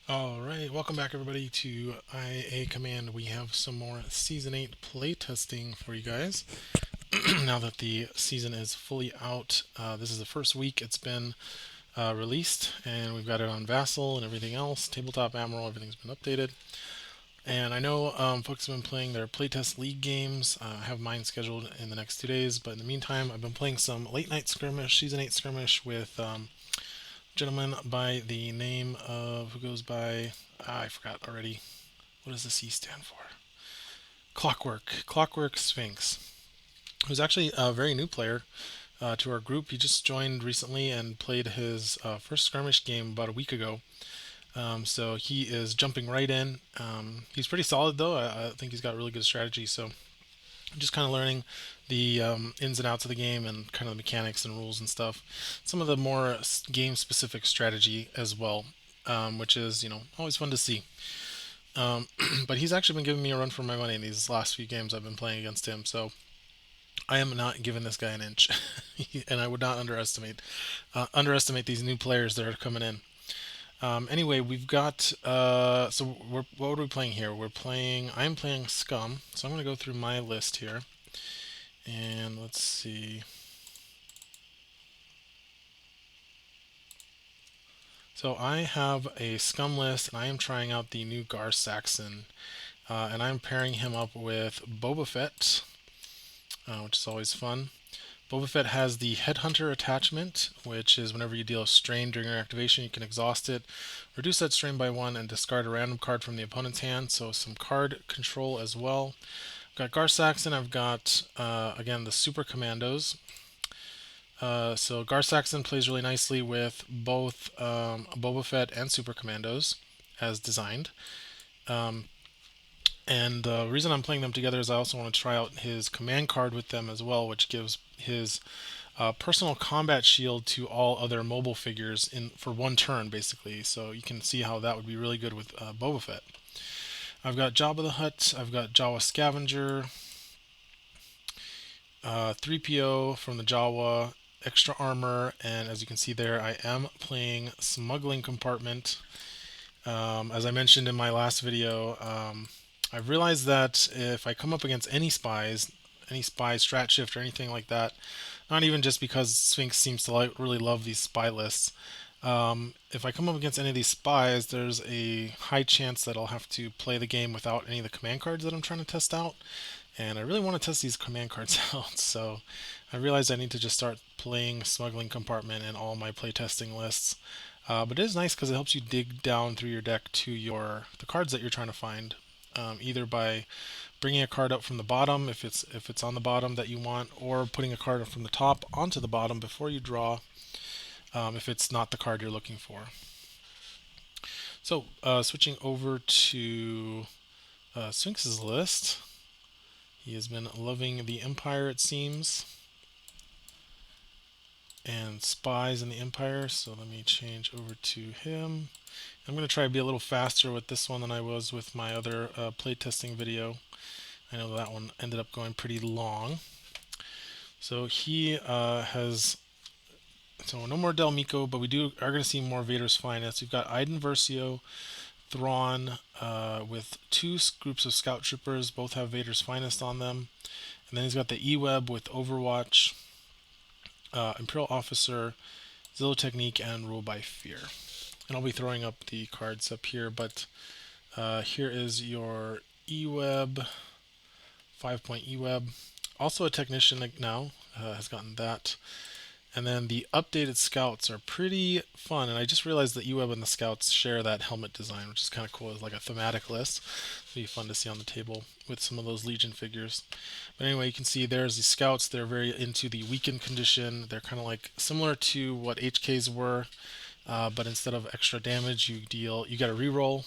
Alright, welcome back everybody to IA Command. We have some more Season 8 playtesting for you guys. Now that the season is fully out, this is the first week it's been released, and we've got it on Vassal and everything else. Tabletop Admiral, everything's been updated. And I know folks have been playing their playtest league games. I have mine scheduled in the next 2 days, but in the meantime, I've been playing some late night skirmish, Season 8 skirmish with gentleman by the name of who goes by I forgot already. What does the C stand for? Clockwork Sphinx, who's actually a very new player to our group. He just joined recently and played his first skirmish game about a week ago. So he is jumping right in. He's pretty solid though. I think he's got really good strategy. So just kind of learning the ins and outs of the game and kind of the mechanics and rules and stuff. Some of the more game specific strategy as well, which is always fun to see. But he's actually been giving me a run for my money in these last few games I've been playing against him. So I am not giving this guy an inch, and I would not underestimate these new players that are coming in. Anyway, we've got what are we playing here? I'm playing Scum, so I'm going to go through my list here, and let's see. So I have a Scum list, and I am trying out the new Saxon, and I'm pairing him up with Boba Fett, which is always fun. Boba Fett has the Headhunter attachment, which is whenever you deal a strain during your activation, you can exhaust it, reduce that strain by 1, and discard a random card from the opponent's hand. So some card control as well. I've got Saxon. I've got, again, the Super Commandos. So Saxon plays really nicely with both Boba Fett and Super Commandos as designed. And the reason I'm playing them together is I also want to try out his command card with them as well, which gives his personal combat shield to all other mobile figures for one turn, basically. So you can see how that would be really good with Boba Fett. I've got Jabba the Hutt, I've got Jawa Scavenger, 3PO from the Jawa, extra armor, and as you can see there, I am playing Smuggling Compartment. As I mentioned in my last video, I've realized that if I come up against any spy strat shift or anything like that, not even just because Sphinx seems to really love these spy lists, if I come up against any of these spies, there's a high chance that I'll have to play the game without any of the command cards that I'm trying to test out. And I really want to test these command cards out, so I realized I need to just start playing Smuggling Compartment in all my playtesting lists. But it is nice because it helps you dig down through your deck to the cards that you're trying to find, either by bringing a card up from the bottom if it's on the bottom that you want, or putting a card from the top onto the bottom before you draw, if it's not the card you're looking for. So switching over to Sphinx's list, he has been loving the Empire, it seems, and spies in the Empire. So let me change over to him. I'm going to try to be a little faster with this one than I was with my other playtesting video. I know that one ended up going pretty long. So he has... So no more Del Mico, but we are going to see more Vader's Finest. We've got Iden Versio, Thrawn, with two groups of Scout Troopers. Both have Vader's Finest on them. And then he's got the E-Web with Overwatch, Imperial Officer, Zillow Technique, and Rule by Fear. And I'll be throwing up the cards up here, but here is your E-Web, 5-point E-Web. Also a Technician now has gotten that. And then the updated Scouts are pretty fun, and I just realized that E-Web and the Scouts share that helmet design, which is kind of cool. It's like a thematic list. It'll be fun to see on the table with some of those Legion figures. But anyway, you can see there's the Scouts. They're very into the weakened condition. They're kind of like similar to what HKs were, but instead of extra damage, you get a reroll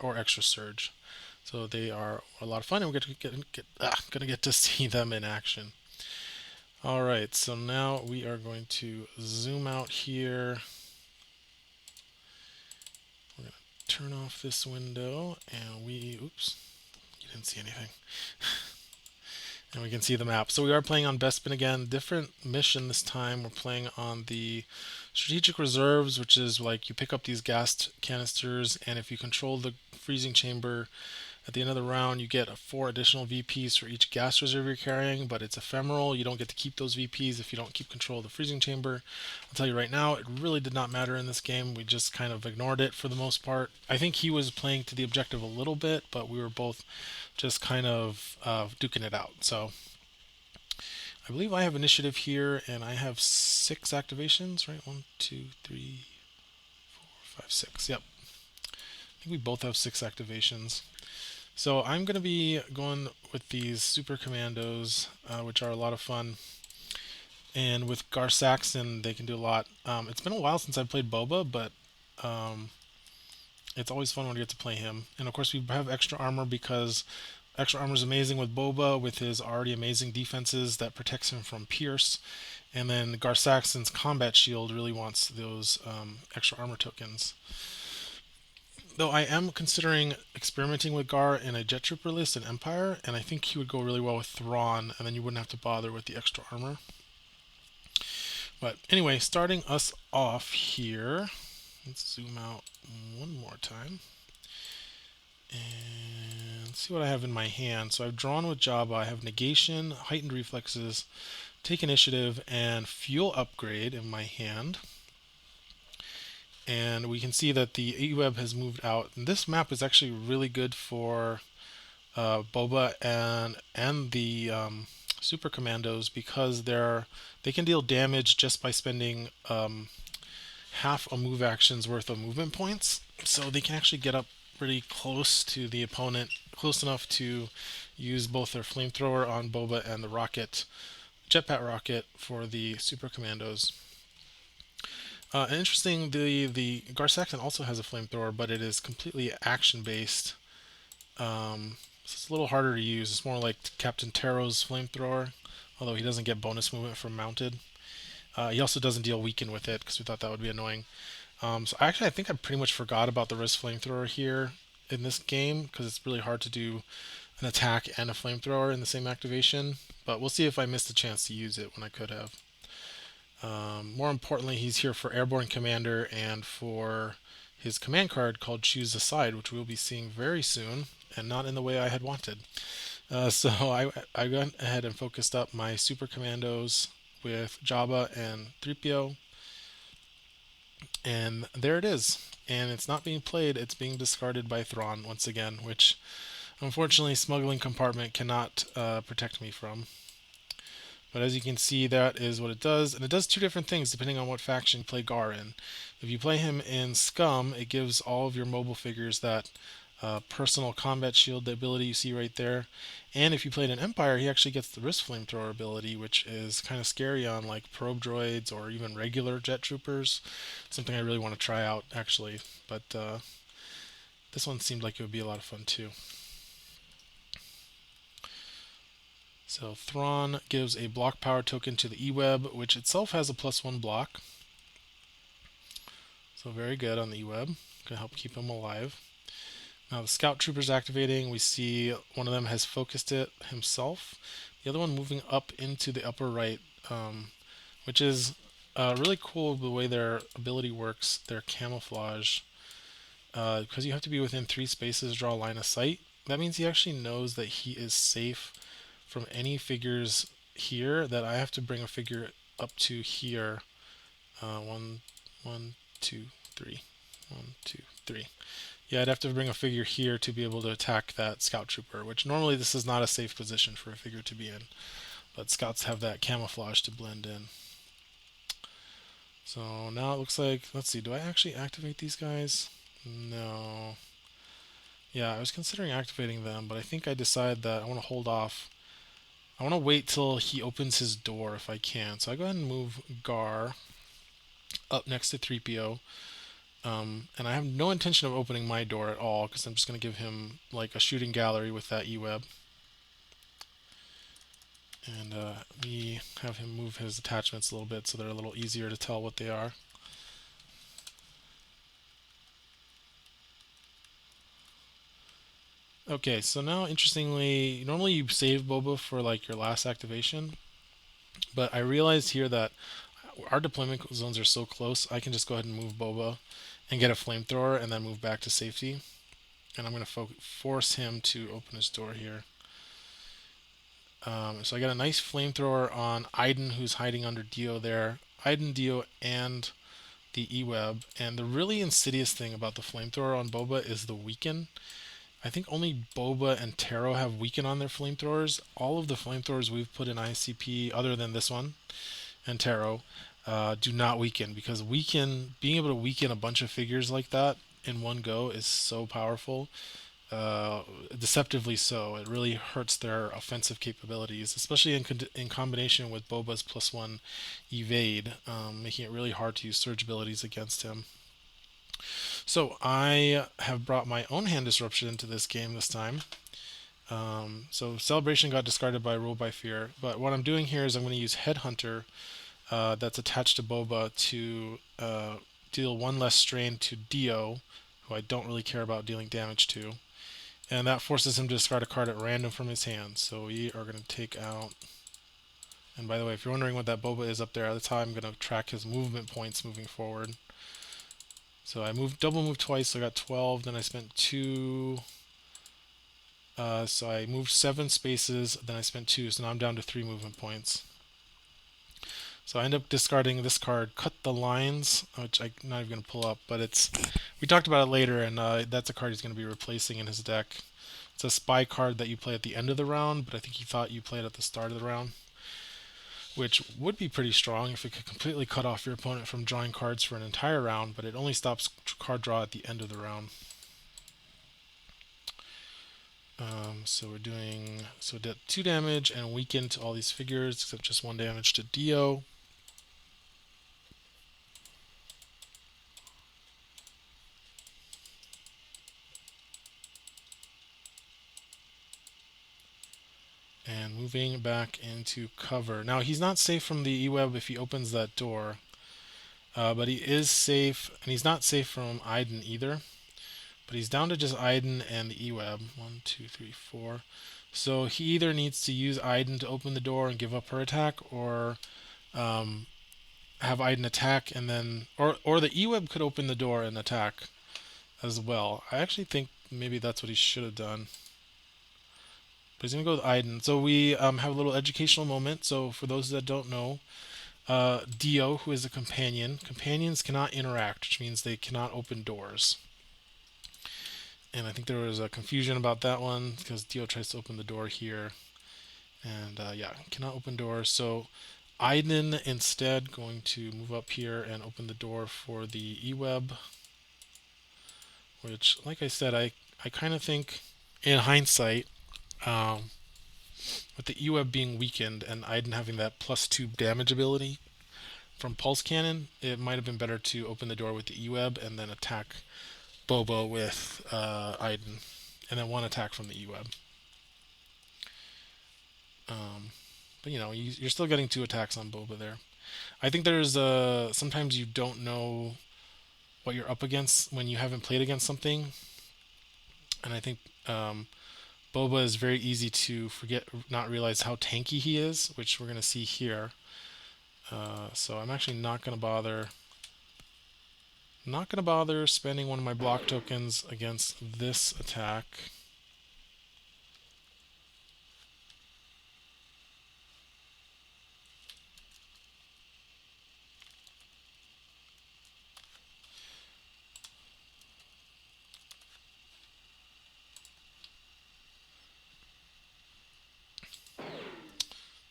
or extra surge. So they are a lot of fun, and we're gonna get to see them in action. Alright, so now we are going to zoom out here. We're going to turn off this window, and oops, you didn't see anything. And we can see the map. So we are playing on Bespin again. Different mission this time. We're playing on the strategic reserves, which is like you pick up these gas canisters, and if you control the freezing chamber at the end of the round, you get 4 additional VPs for each gas reserve you're carrying, but it's ephemeral. You don't get to keep those VPs if you don't keep control of the freezing chamber. I'll tell you right now, it really did not matter in this game. We just kind of ignored it for the most part. I think he was playing to the objective a little bit, but we were both just kind of duking it out. So I believe I have initiative here, and I have 6 activations, right? 1, 2, 3, 4, 5, 6. Yep. I think we both have 6 activations. So I'm going to be going with these Super Commandos, which are a lot of fun. And with Saxon, they can do a lot. It's been a while since I've played Boba, but it's always fun when you get to play him. And of course, we have extra armor because extra armor is amazing with Boba, with his already amazing defenses that protects him from Pierce. And then Saxon's combat shield really wants those extra armor tokens. Though I am considering experimenting with Gar in a Jet Trooper list in Empire, and I think he would go really well with Thrawn, and then you wouldn't have to bother with the extra armor. But anyway, starting us off here, let's zoom out one more time and see what I have in my hand. So I've drawn with Jabba. I have Negation, Heightened Reflexes, Take Initiative, and Fuel Upgrade in my hand. And we can see that the E-Web has moved out. And this map is actually really good for Boba and the Super Commandos because they can deal damage just by spending half a move action's worth of movement points. So they can actually get up pretty close to the opponent, close enough to use both their flamethrower on Boba and the rocket, jetpack rocket for the Super Commandos. And interesting, the Saxon also has a flamethrower, but it is completely action-based. So it's a little harder to use. It's more like Captain Taro's flamethrower, although he doesn't get bonus movement from mounted. He also doesn't deal weaken with it because we thought that would be annoying. So actually, I think I pretty much forgot about the Risk flamethrower here in this game because it's really hard to do an attack and a flamethrower in the same activation. But we'll see if I missed a chance to use it when I could have. More importantly, he's here for Airborne Commander and for his command card called Choose a Side, which we'll be seeing very soon, and not in the way I had wanted. So I went ahead and focused up my Super Commandos with Jabba and 3PO, and there it is. And it's not being played, it's being discarded by Thrawn once again, which unfortunately Smuggling Compartment cannot protect me from. But as you can see, that is what it does. And it does 2 different things depending on what faction you play Gar in. If you play him in Scum, it gives all of your mobile figures that personal combat shield ability you see right there. And if you played in Empire, he actually gets the Risk Flamethrower ability, which is kind of scary on like probe droids or even regular jet troopers. Something I really want to try out, actually. But this one seemed like it would be a lot of fun too. So Thrawn gives a block power token to the E-Web, which itself has a +1 block. So very good on the E-Web. Going to help keep him alive. Now the Scout Trooper's activating. We see one of them has focused it himself. The other one moving up into the upper right, which is really cool the way their ability works, their camouflage. Because you have to be within 3 spaces, draw a line of sight. That means he actually knows that he is safe from any figures here, that I have to bring a figure up to here. 1, 2, 3. 1, 2, 3. Yeah, I'd have to bring a figure here to be able to attack that Scout Trooper, which normally this is not a safe position for a figure to be in. But Scouts have that camouflage to blend in. So now it looks like, let's see, do I actually activate these guys? No. Yeah, I was considering activating them, but I think I decided that I want to hold off. I want to wait till he opens his door if I can. So I go ahead and move Gar up next to 3PO. And I have no intention of opening my door at all because I'm just going to give him like a shooting gallery with that E-Web. And we have him move his attachments a little bit so they're a little easier to tell what they are. Okay, so now interestingly, normally you save Boba for like your last activation, but I realized here that our deployment zones are so close, I can just go ahead and move Boba and get a flamethrower and then move back to safety. And I'm going to force him to open his door here. So I got a nice flamethrower on Iden, who's hiding under Dio there. Iden, Dio, and the E-Web. And the really insidious thing about the flamethrower on Boba is the weaken. I think only Boba and Taro have weaken on their flamethrowers. All of the flamethrowers we've put in ICP, other than this one and Taro, do not weaken, because being able to weaken a bunch of figures like that in one go is so powerful. Deceptively so. It really hurts their offensive capabilities, especially in combination with Boba's +1 evade, making it really hard to use surge abilities against him. So I have brought my own hand disruption into this game this time. So Celebration got discarded by Rule by Fear, but what I'm doing here is I'm going to use Headhunter that's attached to Boba to deal one less strain to Dio, who I don't really care about dealing damage to. And that forces him to discard a card at random from his hand. So we are going to take out... And by the way, if you're wondering what that Boba is up there, that's how I'm going to track his movement points moving forward. So I double moved twice, so I got 12. Then I spent 2. So I moved 7 spaces, then I spent 2. So now I'm down to 3 movement points. So I end up discarding this card, Cut the Lines, which I'm not even going to pull up, but we talked about it later, and that's a card he's going to be replacing in his deck. It's a spy card that you play at the end of the round, but I think he thought you played at the start of the round, which would be pretty strong if it could completely cut off your opponent from drawing cards for an entire round, but it only stops card draw at the end of the round. So we did 2 damage and weaken to all these figures, except just 1 damage to Dio. And moving back into cover. Now, he's not safe from the E-Web if he opens that door. But he is safe, and he's not safe from Iden either. But he's down to just Iden and the E-Web. 1, 2, 3, 4. So he either needs to use Iden to open the door and give up her attack, or have Iden attack and then... Or the E-Web could open the door and attack as well. I actually think maybe that's what he should have done. But he's going to go with Iden. So we have a little educational moment. So for those that don't know, Dio, who is a companion, companions cannot interact, which means they cannot open doors. And I think there was a confusion about that one, because Dio tries to open the door here. And yeah, cannot open doors. So Iden instead going to move up here and open the door for the E-Web. Which, like I said, I kind of think, in hindsight, with the E-Web being weakened and Iden having that +2 damage ability from Pulse Cannon, it might have been better to open the door with the E-Web and then attack Boba with Iden, and then 1 attack from the E-Web. But you know, you're still getting 2 attacks on Boba there. I think there's sometimes you don't know what you're up against when you haven't played against something, and I think Boba is very easy to not realize how tanky he is, which we're going to see here. So I'm actually not going to bother spending one of my block tokens against this attack.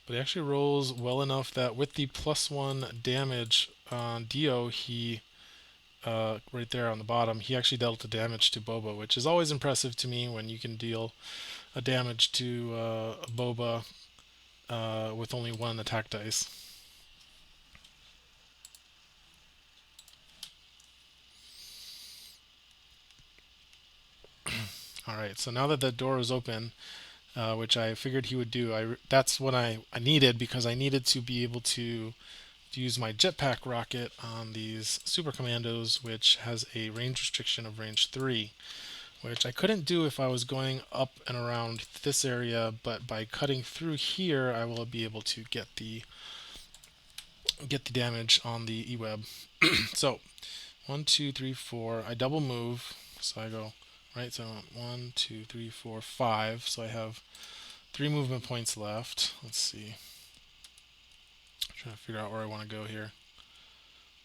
But he actually rolls well enough that with the +1 damage on Dio, he, right there on the bottom, he actually dealt the damage to Boba, which is always impressive to me when you can deal a damage to Boba with only 1 attack dice. Alright, so now that the door is open, which I figured he would do, that's what I needed, because I needed to be able to use my jetpack rocket on these Super Commandos, which has a range restriction of range 3, which I couldn't do if I was going up and around this area, but by cutting through here, I will be able to get the get the damage on the E-web. So 1, 2, 3, 4. I double move, so I go right. So 1, 2, 3, 4, 5. So I have 3 movement points left. Let's see. I'm trying to figure out where I want to go here,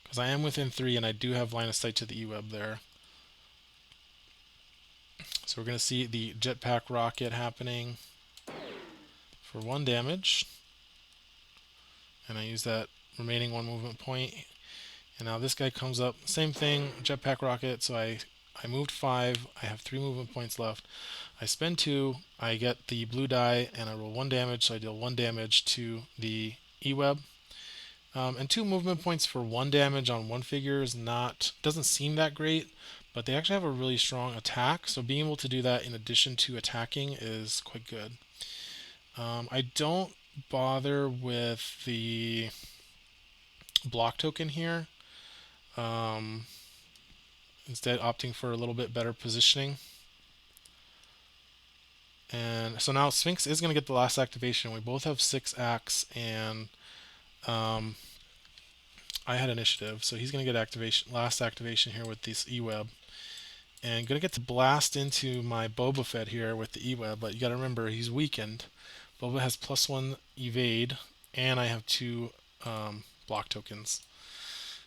because I am within 3 and I do have line of sight to the E-web there. So we're going to see the jetpack rocket happening for 1 damage, and I use that remaining 1 movement point. And now this guy comes up, same thing, jetpack rocket. So I moved 5. I have 3 movement points left. I spend 2. I get the blue die, and I roll 1 damage. So I deal 1 damage to the E-web. And 2 movement points for 1 damage on one figure is doesn't seem that great, but they actually have a really strong attack. So being able to do that in addition to attacking is quite good. I don't bother with the block token here. Instead opting for a little bit better positioning. And so now Sphinx is going to get the last activation. We both have 6 acts, and I had initiative, so he's going to get last activation here with this E-web. And going to get to blast into my Boba Fett here with the E-web, but you got to remember he's weakened. Boba has +1 evade, and I have 2 block tokens.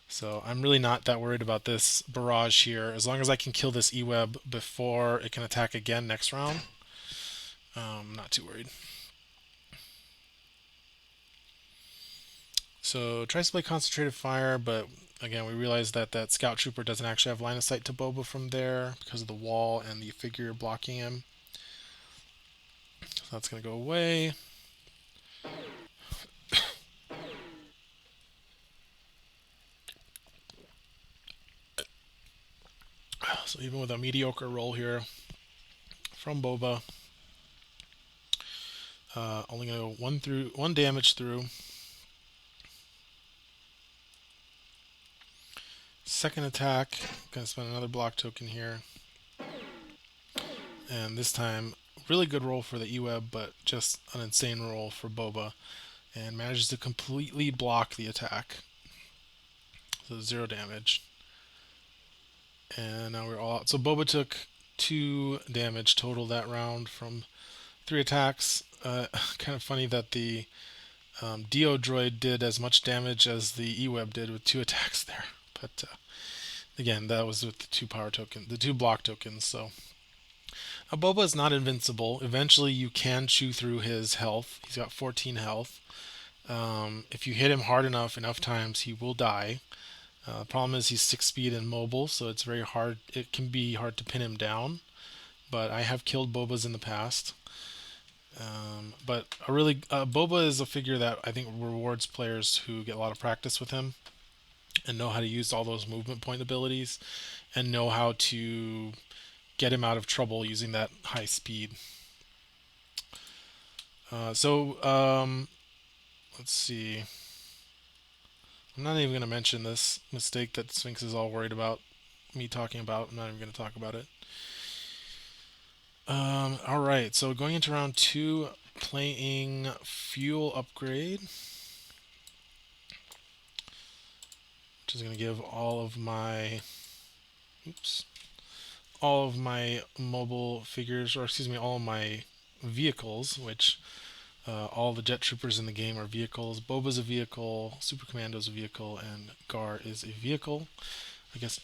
So I'm really not that worried about this barrage here. As long as I can kill this E-web before it can attack again next round, I'm not too worried. So tries to play concentrated fire, but again we realize that that scout trooper doesn't actually have line of sight to Boba from there because of the wall and the figure blocking him. So that's going to go away. So even with a mediocre roll here from Boba, only going to go 1 damage through. Second attack, going to spend another block token here. And this time, really good roll for the E-web, but just an insane roll for Boba. And manages to completely block the attack. So 0 damage. And now we're all out. So Boba took 2 damage total that round from 3 attacks. Kind of funny that the Dio droid did as much damage as the E-web did with 2 attacks there. But again, that was with the 2 power tokens, the 2 block tokens. So Boba is not invincible. Eventually, you can chew through his health. He's got 14 health. If you hit him hard enough times, he will die. The problem is he's 6 speed and mobile, so it's very hard. It can be hard to pin him down. But I have killed Bobas in the past. But Boba is a figure that I think rewards players who get a lot of practice with him and know how to use all those movement point abilities and know how to get him out of trouble using that high speed. Let's see. I'm not even going to mention this mistake that Sphinx is all worried about me talking about. I'm not even going to talk about it. Alright, so going into round 2, playing fuel upgrade, which is going to give all of my mobile figures, or excuse me, all of my vehicles, which all the jet troopers in the game are vehicles. Boba's a vehicle, Super Commando's a vehicle, and Gar is a vehicle. I guess,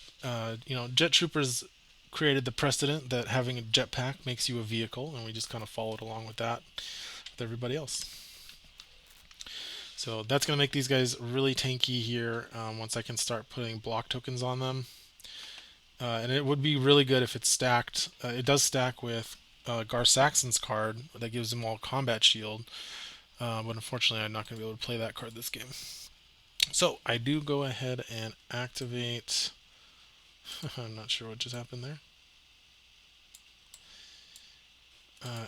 jet troopers created the precedent that having a jetpack makes you a vehicle, and we just kind of followed along with that with everybody else. So that's going to make these guys really tanky here once I can start putting block tokens on them. And it would be really good if it's stacked. It does stack with Gar Saxon's card that gives him all combat shield. But unfortunately, I'm not going to be able to play that card this game. So I do go ahead and activate. I'm not sure what just happened there.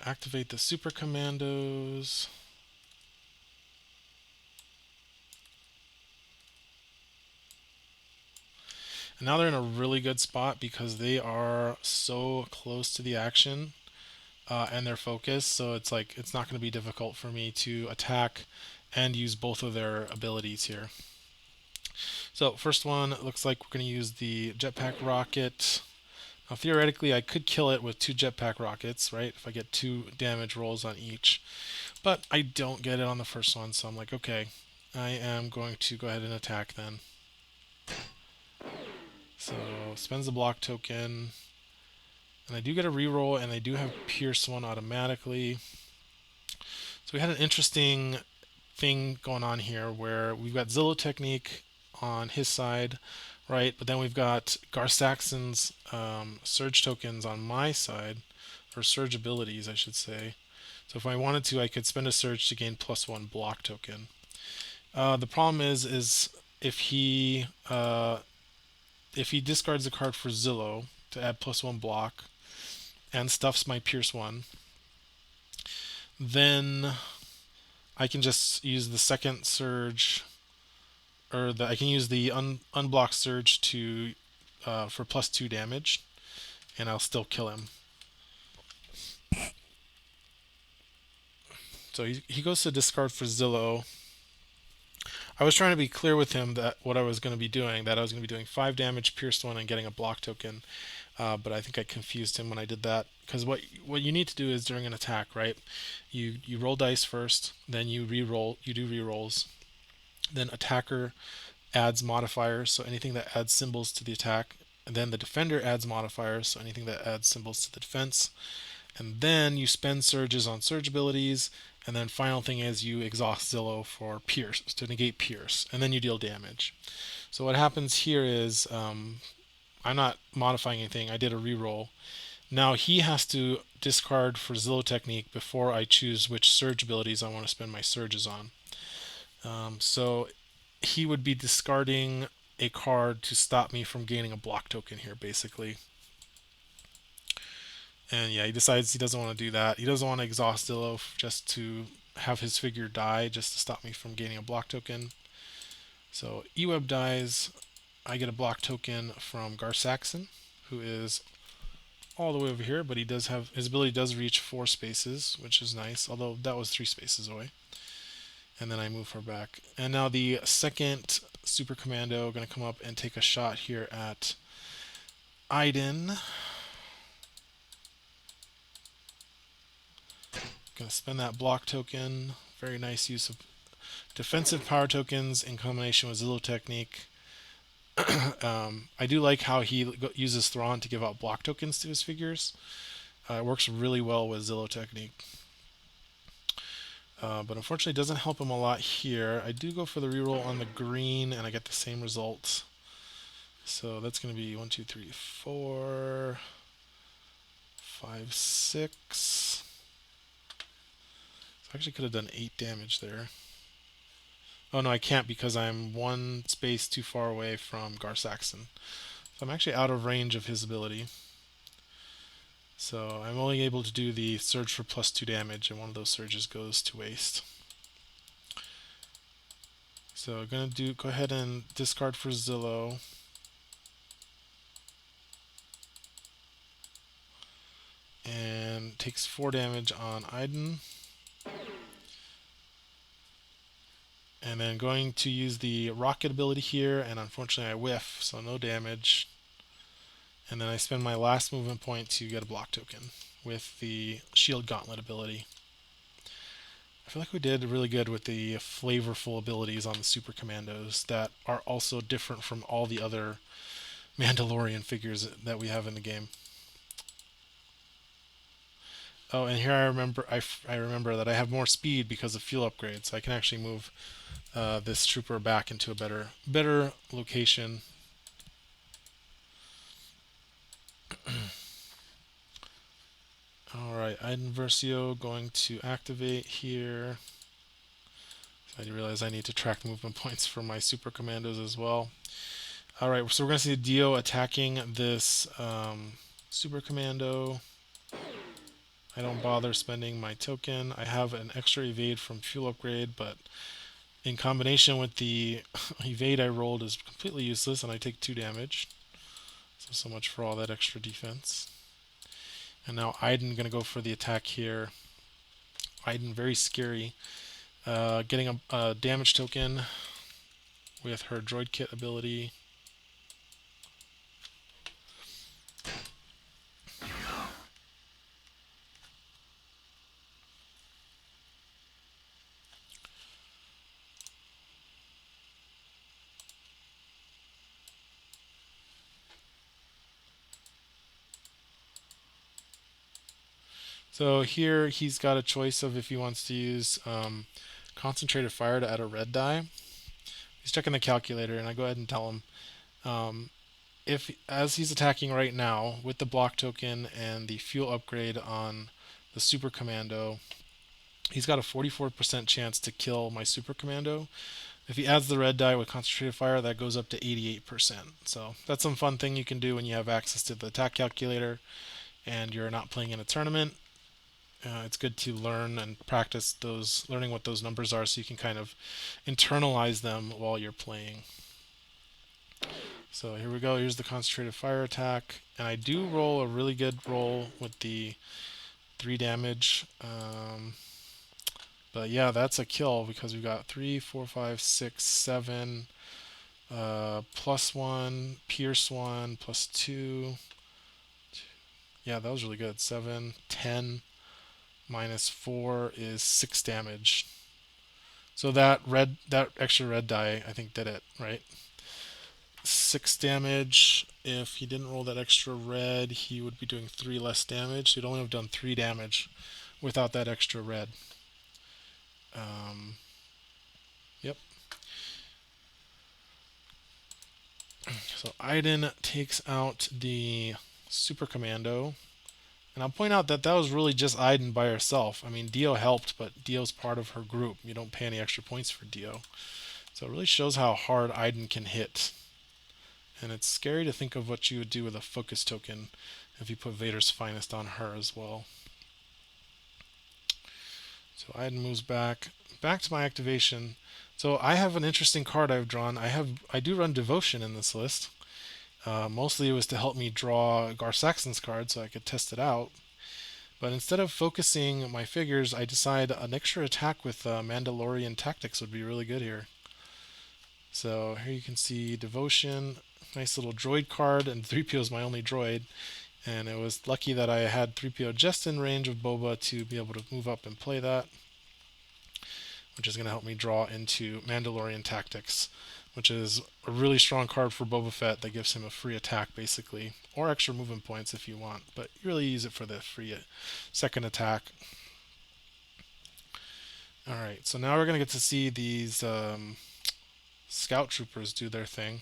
Activate the Super Commandos. And now they're in a really good spot because they are so close to the action and they're focused. So it's like it's not going to be difficult for me to attack and use both of their abilities here. So first one, it looks like we're going to use the jetpack rocket. Now theoretically I could kill it with 2 jetpack rockets, right? If I get 2 damage rolls on each. But I don't get it on the first one, so I'm like, okay, I am going to go ahead and attack then. So spends the block token. And I do get a reroll, and I do have Pierce 1 automatically. So we had an interesting thing going on here where we've got Zillow Technique on his side, right? But then we've got Saxon's surge tokens on my side, or surge abilities, I should say. So if I wanted to, I could spend a surge to gain +1 block token. The problem is if he discards a card for Zillow to add +1 block and stuffs my Pierce 1, then I can just use the second surge, or I can use the unblocked surge to for +2 damage, and I'll still kill him. So he goes to discard for Zillow. I was trying to be clear with him that what I was going to be doing, that I was going to be doing 5 damage, pierced 1, and getting a block token. But I think I confused him when I did that. Because what you need to do is during an attack, right? You roll dice first, then you re-roll. You do re-rolls. Then attacker adds modifiers, so anything that adds symbols to the attack. And then the defender adds modifiers, so anything that adds symbols to the defense. And then you spend surges on surge abilities. And then final thing is you exhaust Zillow for Pierce, to negate Pierce. And then you deal damage. So what happens here is I'm not modifying anything. I did a reroll. Now he has to discard for Zillow Technique before I choose which surge abilities I want to spend my surges on. So he would be discarding a card to stop me from gaining a block token here, basically. And yeah, he decides he doesn't want to do that. He doesn't want to exhaust Zillow just to have his figure die, just to stop me from gaining a block token. So Eweb dies. I get a block token from Saxon, who is all the way over here, but he does have, his ability does reach 4 spaces, which is nice, although that was 3 spaces away. And then I move her back. And now the second Super Commando going to come up and take a shot here at Iden. Going to spend that block token. Very nice use of defensive power tokens in combination with Zillow Technique. I do like how he uses Thrawn to give out block tokens to his figures. It works really well with Zillow Technique. But unfortunately it doesn't help him a lot here. I do go for the reroll on the green and I get the same result. So that's going to be 1, 2, 3, 4, 5, 6. So I actually could have done 8 damage there. Oh no, I can't because I'm 1 space too far away from Saxon. So I'm actually out of range of his ability. So I'm only able to do the surge for +2 damage, and one of those surges goes to waste. So I'm going to go ahead and discard for Zillow. And takes 4 damage on Iden. And then going to use the rocket ability here, and unfortunately I whiff, so no damage. And then I spend my last movement point to get a block token with the Shield Gauntlet ability. I feel like we did really good with the flavorful abilities on the Super Commandos that are also different from all the other Mandalorian figures that we have in the game. Oh, and here I remember that I have more speed because of fuel upgrades, so I can actually move this trooper back into a better location. Alright, Iden Versio going to activate here. So I realize I need to track movement points for my Super Commandos as well. Alright, so we're going to see Dio attacking this Super Commando. I don't bother spending my token. I have an extra evade from fuel upgrade, but in combination with the evade I rolled is completely useless, and I take 2 damage. So much for all that extra defense. And now Iden going to go for the attack here. Iden very scary. Getting a damage token with her droid kit ability. So here he's got a choice of if he wants to use concentrated fire to add a red die. He's checking the calculator, and I go ahead and tell him if, as he's attacking right now with the block token and the fuel upgrade on the Super Commando, he's got a 44% chance to kill my Super Commando. If he adds the red die with concentrated fire, that goes up to 88%. So that's some fun thing you can do when you have access to the attack calculator and you're not playing in a tournament. It's good to learn and practice learning what those numbers are, so you can kind of internalize them while you're playing. So here we go. Here's the concentrated fire attack, and I do roll a really good roll with the 3 damage. But yeah, that's a kill because we've got 3, 4, 5, 6, 7, +1, pierce 1, +2. Yeah, that was really good. 7, 10. -4 is 6 damage. So that extra red die, I think, did it, right? 6 damage. If he didn't roll that extra red, he would be doing 3 less damage. So he'd only have done 3 damage without that extra red. Yep. So Iden takes out the Super Commando. And I'll point out that that was really just Iden by herself. I mean, Dio helped, but Dio's part of her group. You don't pay any extra points for Dio. So it really shows how hard Iden can hit. And it's scary to think of what you would do with a focus token if you put Vader's Finest on her as well. So Iden moves back to my activation. So I have an interesting card I've drawn. I do run Devotion in this list. Mostly it was to help me draw Gar Saxon's card so I could test it out. But instead of focusing my figures, I decided an extra attack with Mandalorian Tactics would be really good here. So here you can see Devotion, nice little droid card, and 3PO is my only droid. And it was lucky that I had 3PO just in range of Boba to be able to move up and play that, which is going to help me draw into Mandalorian Tactics, which is a really strong card for Boba Fett that gives him a free attack, basically, or extra movement points if you want, but you really use it for the free second attack. Alright, so now we're going to get to see these scout troopers do their thing.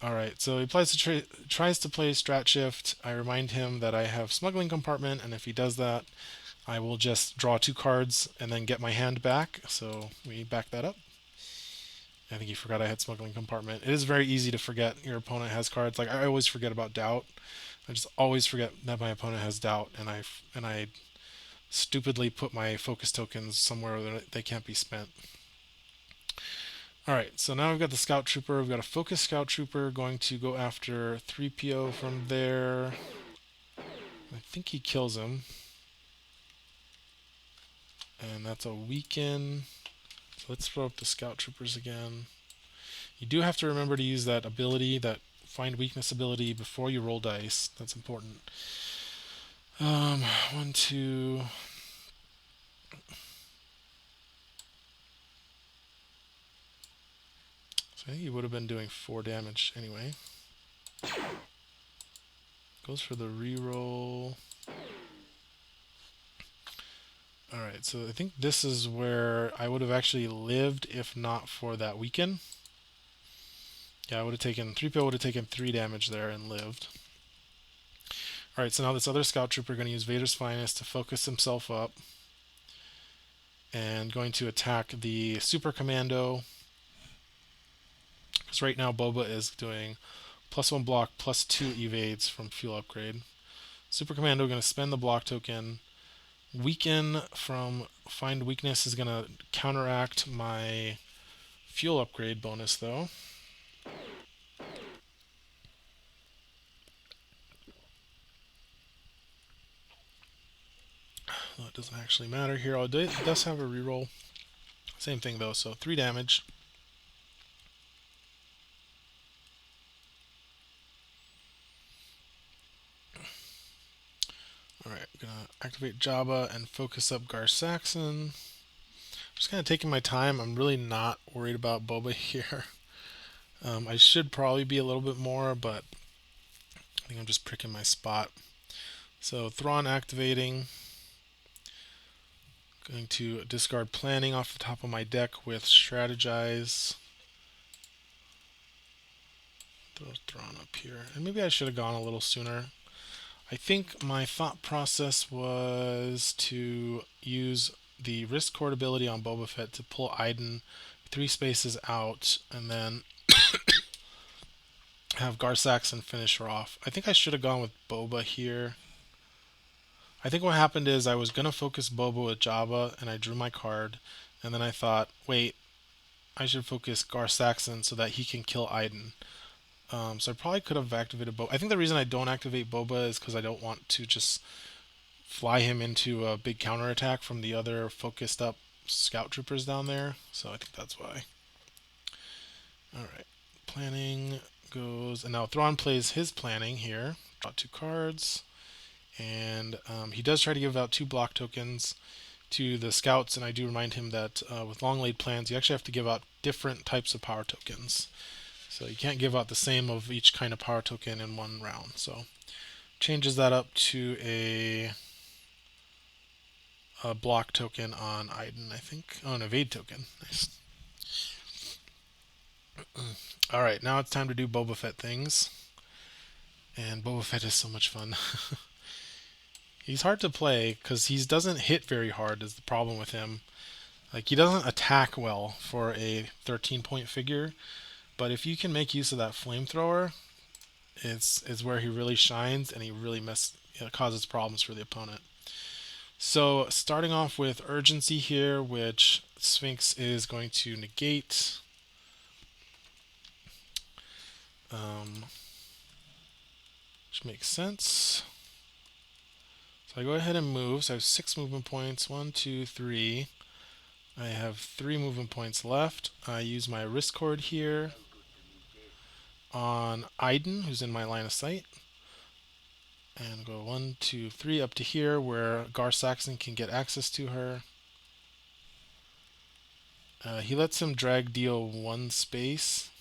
Alright, so he tries to play strat shift. I remind him that I have smuggling compartment, and if he does that, I will just draw 2 cards and then get my hand back. So we back that up. I think he forgot I had smuggling compartment. It is very easy to forget your opponent has cards. Like, I always forget about doubt. I just always forget that my opponent has doubt, and I stupidly put my focus tokens somewhere where they can't be spent. Alright, so now we've got the Scout Trooper. We've got a Focus Scout Trooper going to go after 3PO from there. I think he kills him. And that's a weaken. So let's throw up the Scout Troopers again. You do have to remember to use that ability, that Find Weakness ability, before you roll dice. That's important. 1, 2... So I think he would have been doing 4 damage anyway. Goes for the reroll. Alright, so I think this is where I would have actually lived if not for that weaken. Yeah, I would have taken 3PO would have taken 3 damage there and lived. Alright, so now this other Scout Trooper going to use Vader's Finest to focus himself up. And going to attack the Super Commando. Because right now Boba is doing +1 block, +2 evades from fuel upgrade. Super Commando going to spend the block token. Weaken from Find Weakness is going to counteract my fuel upgrade bonus, though. Well, it doesn't actually matter here. Oh, it does have a reroll. Same thing though, so 3 damage. Alright, I'm gonna activate Jabba and focus up Saxon. Just kind of taking my time. I'm really not worried about Boba here. I should probably be a little bit more, but I think I'm just pricking my spot. So Thrawn activating. Going to discard planning off the top of my deck with strategize. Throw Thrawn up here. And maybe I should have gone a little sooner. I think my thought process was to use the wrist cord ability on Boba Fett to pull Iden 3 spaces out and then have Saxon finish her off. I think I should have gone with Boba here. I think what happened is I was going to focus Boba with Jabba and I drew my card and then I thought, wait, I should focus Saxon so that he can kill Iden. So I probably could have activated Boba. I think the reason I don't activate Boba is because I don't want to just fly him into a big counterattack from the other focused up scout troopers down there. So I think that's why. Alright. Planning goes... And now Thrawn plays his planning here. Draw 2 cards. And he does try to give out 2 block tokens to the scouts. And I do remind him that with long laid plans, you actually have to give out different types of power tokens. So you can't give out the same of each kind of power token in one round. So changes that up to a block token on Iden, I think. Oh, an evade token. Nice. Alright, now it's time to do Boba Fett things. And Boba Fett is so much fun. He's hard to play because he doesn't hit very hard is the problem with him. Like, he doesn't attack well for a 13-point figure. But if you can make use of that flamethrower, it's where he really shines and he really causes problems for the opponent. So starting off with urgency here, which Sphinx is going to negate. Which makes sense. So I go ahead and move. So I have 6 movement points. 1, 2, 3. I have 3 movement points left. I use my wrist cord here on Iden, who's in my line of sight. And go 1, 2, 3 up to here where Saxon can get access to her. He lets him drag deal 1 space.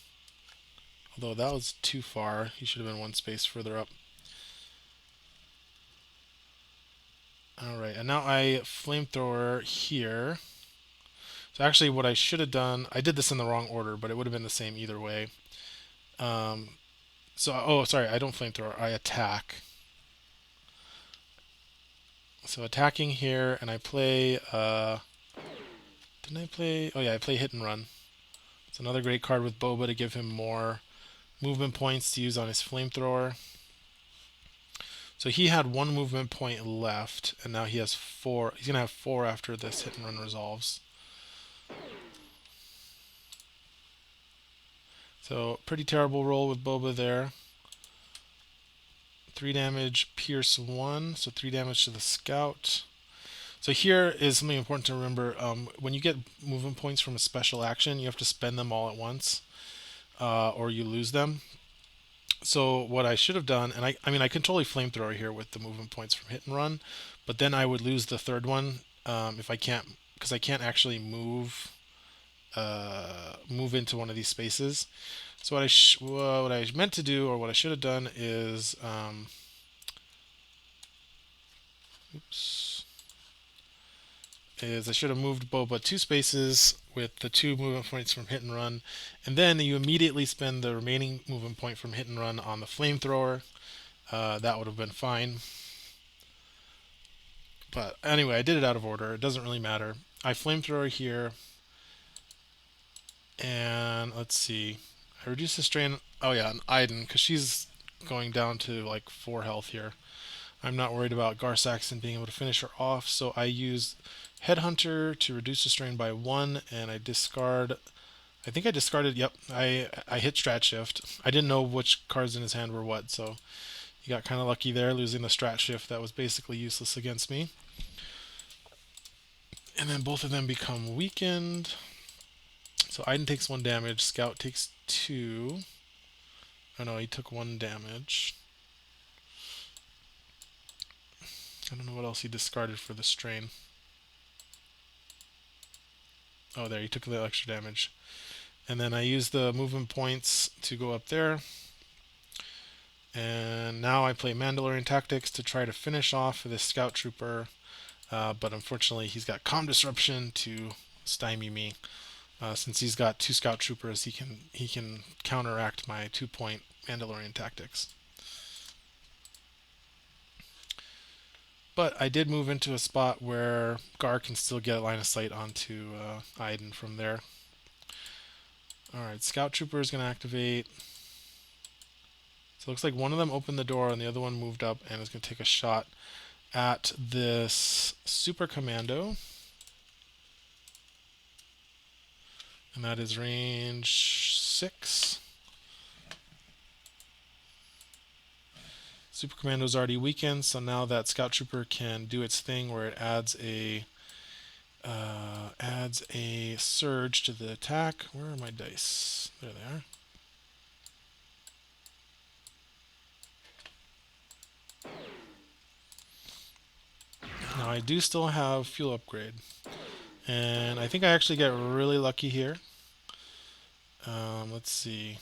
Although that was too far. He should have been 1 space further up. Alright, and now I flamethrower here. So actually what I should have done, I did this in the wrong order, but it would have been the same either way. Oh, sorry, I don't flamethrower, I attack. So attacking here, and I play, didn't I play, oh yeah, I play Hit and Run. It's another great card with Boba to give him more movement points to use on his flamethrower. So he had 1 movement point left, and now he has 4. He's going to have 4 after this Hit and Run resolves. So pretty terrible roll with Boba there. 3 damage, Pierce 1, so 3 damage to the Scout. So here is something important to remember. When you get movement points from a special action, you have to spend them all at once, or you lose them. So what I should have done, and I mean I can totally flamethrower here with the movement points from Hit and Run, but then I would lose the 3rd one if I can't, because I can't actually move into one of these spaces. So what I meant to do, or what I should have done, is I should have moved Boba 2 spaces with the 2 movement points from Hit and Run, and then you immediately spend the remaining movement point from Hit and Run on the flamethrower. That would have been fine. But anyway, I did it out of order. It doesn't really matter. I flamethrower here, and let's see. I reduce the strain. Oh yeah, on Iden, because she's going down to like 4 health here. I'm not worried about Saxon being able to finish her off, so I use Headhunter to reduce the strain by 1, and I discard... I think I discarded... Yep, I hit Strat Shift. I didn't know which cards in his hand were what, so you got kind of lucky there, losing the Strat Shift that was basically useless against me. And then both of them become weakened. So Iden takes 1 damage, Scout takes 2. Oh no, he took 1 damage. I don't know what else he discarded for the strain. Oh, there, he took the extra damage. And then I use the movement points to go up there. And now I play Mandalorian Tactics to try to finish off this Scout Trooper. But unfortunately, he's got Comm Disruption to stymie me. Since he's got 2 Scout Troopers, he can counteract my 2-point Mandalorian Tactics. But I did move into a spot where Gar can still get a line of sight onto Iden from there. Alright, Scout Trooper is going to activate. So it looks like one of them opened the door and the other one moved up and is going to take a shot at this Super Commando. And that is range 6. Super Commando's already weakened, so now that Scout Trooper can do its thing where it adds a surge to the attack. Where are my dice? There they are. Now I do still have fuel upgrade, and I think I actually get really lucky here. Let's see.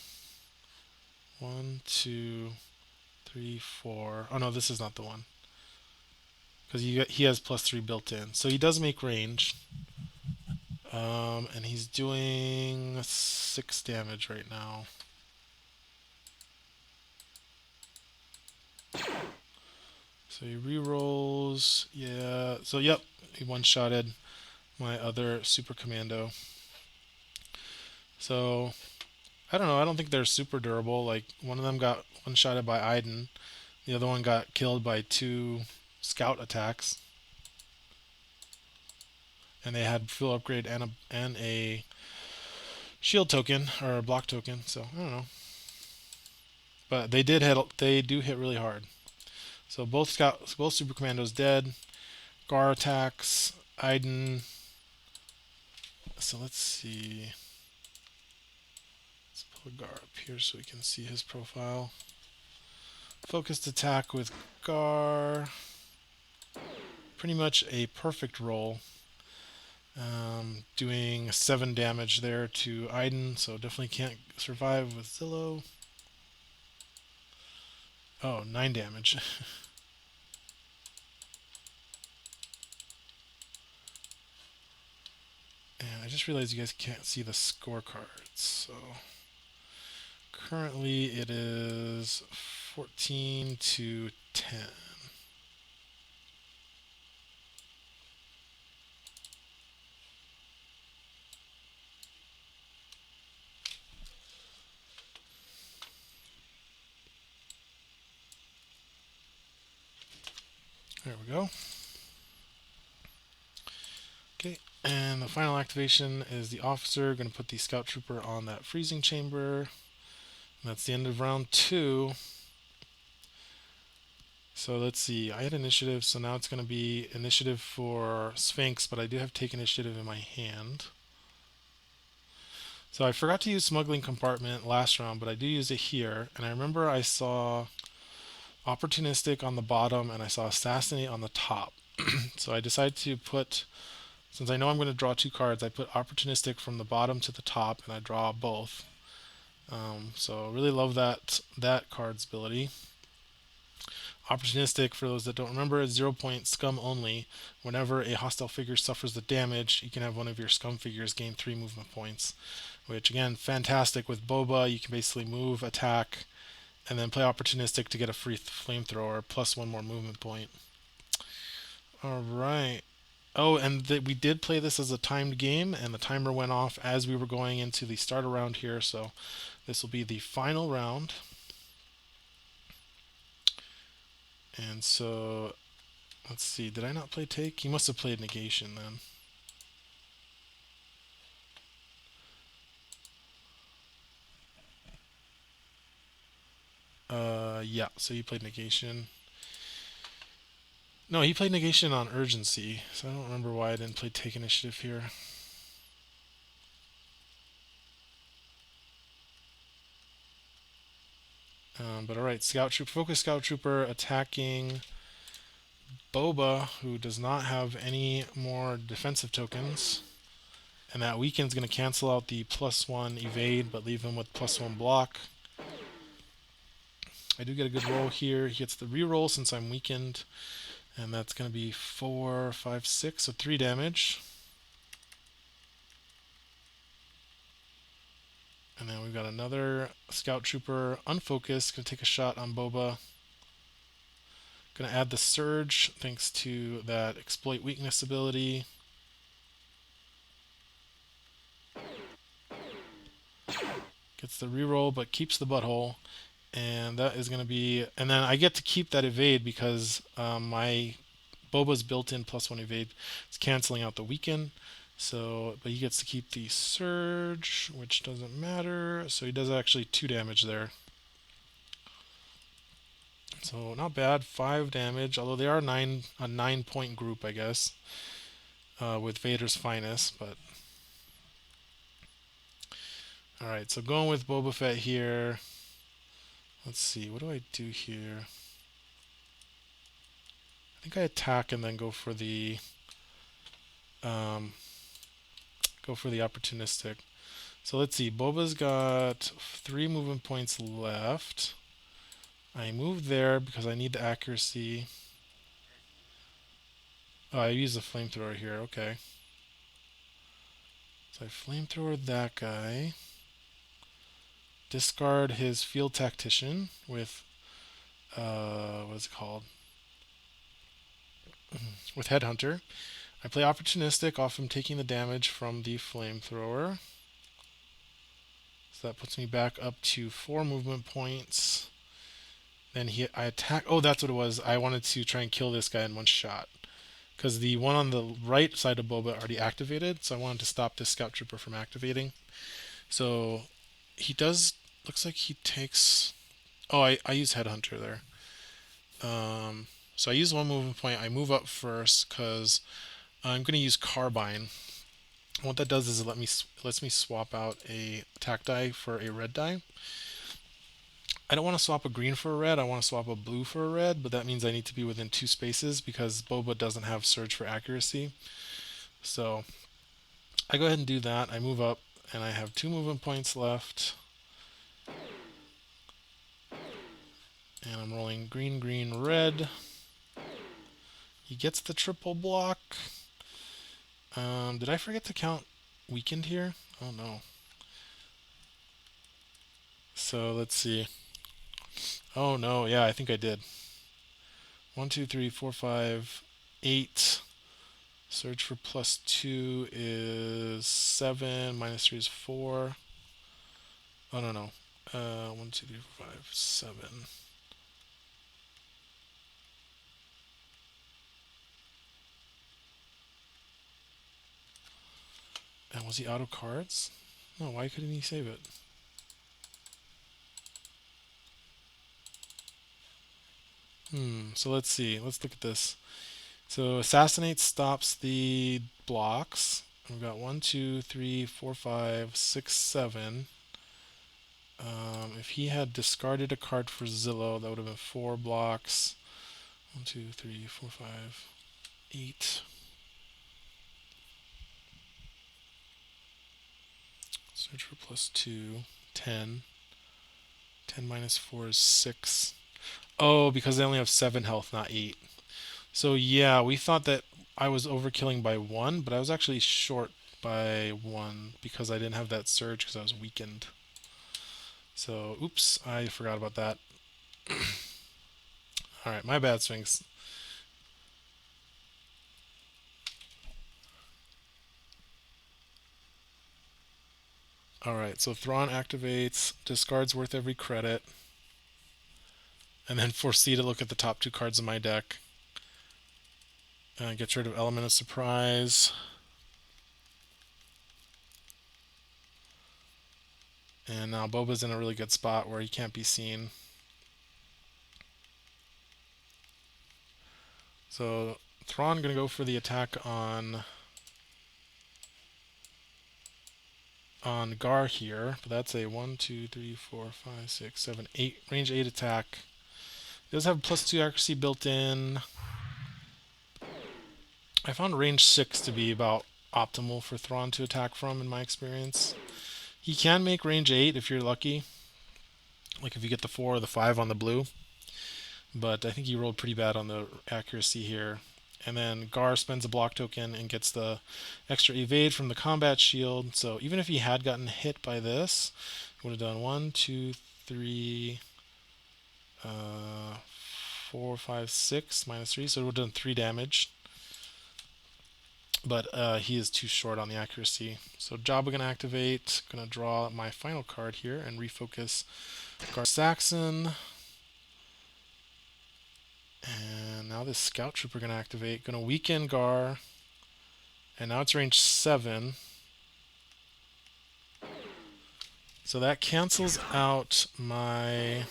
1, 2, 3, 4. Oh no, this is not the one. Because he has +3 built in. So he does make range. And he's doing 6 damage right now. So he rerolls. Yeah. So yep, he one-shotted my other Super Commando. So I don't know. I don't think they're super durable. Like one of them got one-shotted by Iden. The other one got killed by 2 scout attacks. And they had fuel upgrade and a shield token or a block token. So I don't know. But they do hit really hard. So both Super Commandos dead. Gar attacks. Iden. So let's see. Let's pull Gar up here so we can see his profile. Focused attack with Gar. Pretty much a perfect roll. Doing 7 damage there to Iden, so definitely can't survive with Zillow. Oh, 9 damage. And I just realized you guys can't see the scorecards. So currently it is 14 to 10. There we go. Okay, and the final activation is the officer. Going to put the scout trooper on that freezing chamber. And that's the end of round 2. So let's see. I had initiative, so now it's going to be initiative for Sphinx, but I do have take initiative in my hand. So I forgot to use smuggling compartment last round, but I do use it here. And I remember I saw opportunistic on the bottom and I saw assassinate on the top. So I decided to put, since I know I'm going to draw 2 cards, I put opportunistic from the bottom to the top and I draw both. So really love that card's ability. Opportunistic, for those that don't remember, is 0-point scum only. Whenever a hostile figure suffers the damage, you can have one of your scum figures gain 3 movement points. Which again, fantastic with Boba. You can basically move, attack, and then play opportunistic to get a free flamethrower plus 1 more movement point. Alright. Oh, and we did play this as a timed game, and the timer went off as we were going into the starter round here, so this will be the final round. And so, let's see, did I not play take? He must have played negation then. Yeah, so he played negation. No, he played negation on urgency, so I don't remember why I didn't play take initiative here. But alright, focus scout trooper attacking Boba, who does not have any more defensive tokens. And that weaken's going to cancel out the +1 evade, but leave him with +1 block. I do get a good roll here. He gets the reroll since I'm weakened. And that's going to be 4, 5, 6, so 3 damage. And then we've got another scout trooper, unfocused, going to take a shot on Boba. Going to add the surge thanks to that exploit weakness ability. Gets the reroll, but keeps the butthole. And that is going to be... And then I get to keep that evade because my Boba's built-in +1 evade is canceling out the weaken. So, but he gets to keep the surge, which doesn't matter. So he does actually 2 damage there. So not bad, 5 damage. Although they are a 9-point group, I guess, with Vader's finest. But all right, so going with Boba Fett here. Let's see, what do I do here? I think I attack and then go for the opportunistic. So let's see, Boba's got 3 movement points left. I move there because I need the accuracy. Oh, I use the flamethrower here, okay. So I flamethrower that guy. Discard his field tactician with, what is it called? With Headhunter. I play opportunistic off him taking the damage from the flamethrower. So that puts me back up to 4 movement points. Then I attack. Oh, that's what it was. I wanted to try and kill this guy in one shot. Because the one on the right side of Boba already activated. So I wanted to stop this scout trooper from activating. So he does. Looks like he takes. Oh, I use Headhunter there. So I use 1 movement point. I move up first because I'm going to use Carbine. And what that does is it lets me swap out a attack die for a red die. I don't want to swap a green for a red. I want to swap a blue for a red, but that means I need to be within 2 spaces because Boba doesn't have surge for accuracy. So I go ahead and do that. I move up, and I have 2 movement points left. And I'm rolling green, green, red. He gets the triple block. Did I forget to count weakened here? Oh no. So let's see. Oh no, yeah, I think I did. 1, 2, 3, 4, 5, 8. Surge for +2 is 7. -3 is 4. Oh no no. 1, 2, 3, 4, 5, 7. And was he out of cards? No, why couldn't he save it? So let's see. Let's look at this. So Assassinate stops the blocks. We've got 1, 2, 3, 4, 5, 6, 7. If he had discarded a card for Zillow, that would have been 4 blocks. 1, 2, 3, 4, 5, 8. Search for +2, 10. 10 -4 is 6. Oh, because they only have 7 health, not 8. So yeah, we thought that I was overkilling by 1, but I was actually short by 1 because I didn't have that surge because I was weakened. So, oops, I forgot about that. Alright, my bad, Sphinx. Alright, so Thrawn activates, discards worth every credit, and then force C to look at the top 2 cards of my deck. Gets rid of Element of Surprise. And now Boba's in a really good spot where he can't be seen. So Thrawn gonna go for the attack on Gar here, but that's a 1, 2, 3, 4, 5, 6, 7, 8 range 8 attack. It does have +2 accuracy built in. I found range 6 to be about optimal for Thrawn to attack from in my experience. He can make range 8 if you're lucky, like if you get the 4 or the 5 on the blue, but I think he rolled pretty bad on the accuracy here. And then Gar spends a block token and gets the extra evade from the combat shield. So even if he had gotten hit by this, he would have done 1, 2, 3, 4, 5, 6, -3. So it would have done 3 damage. But he is too short on the accuracy. So Jabba gonna activate. Gonna draw my final card here and refocus Gar Saxon. And now this Scout Trooper gonna activate. Gonna weaken Gar. And now it's range 7. So that cancels out my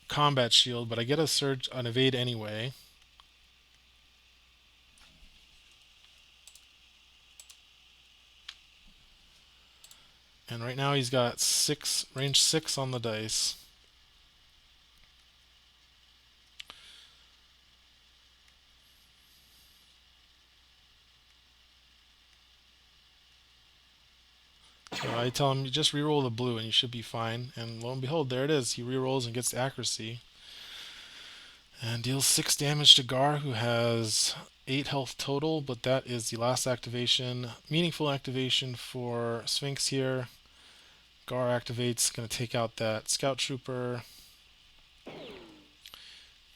combat shield, but I get a surge, an evade anyway. And right now he's got range 6 on the dice. So I tell him, you just reroll the blue and you should be fine. And lo and behold, there it is. He rerolls and gets the accuracy. And deals 6 damage to Gar, who has 8 health total, but that is the last activation. Meaningful activation for Sphinx here. Gar activates, going to take out that Scout Trooper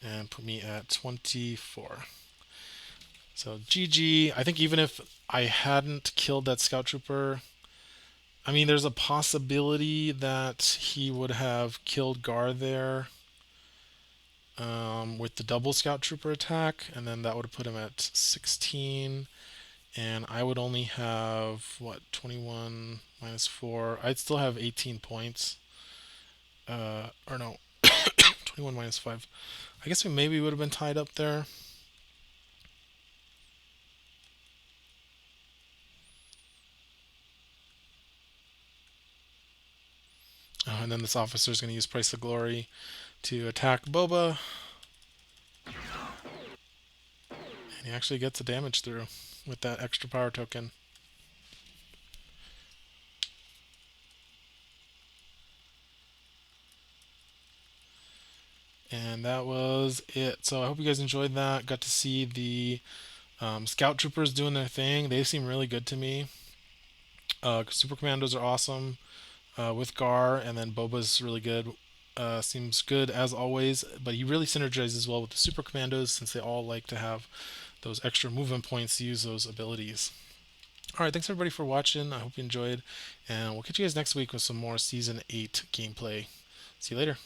and put me at 24. So GG. I think even if I hadn't killed that Scout Trooper, I mean, there's a possibility that he would have killed Gar there with the double Scout Trooper attack, and then that would have put him at 16. And I would only have, what, 21 -4. I'd still have 18 points. Or no, 21 -5. I guess we maybe would have been tied up there. And then this officer is going to use Price of Glory to attack Boba. And he actually gets a damage through with that extra power token. And that was it. So I hope you guys enjoyed that. Got to see the Scout Troopers doing their thing. They seem really good to me. Super Commandos are awesome with Gar, and then Boba's really good. Seems good as always, but he really synergizes well with the Super Commandos since they all like to have those extra movement points to use those abilities. Alright, thanks everybody for watching. I hope you enjoyed, and we'll catch you guys next week with some more Season 8 gameplay. See you later.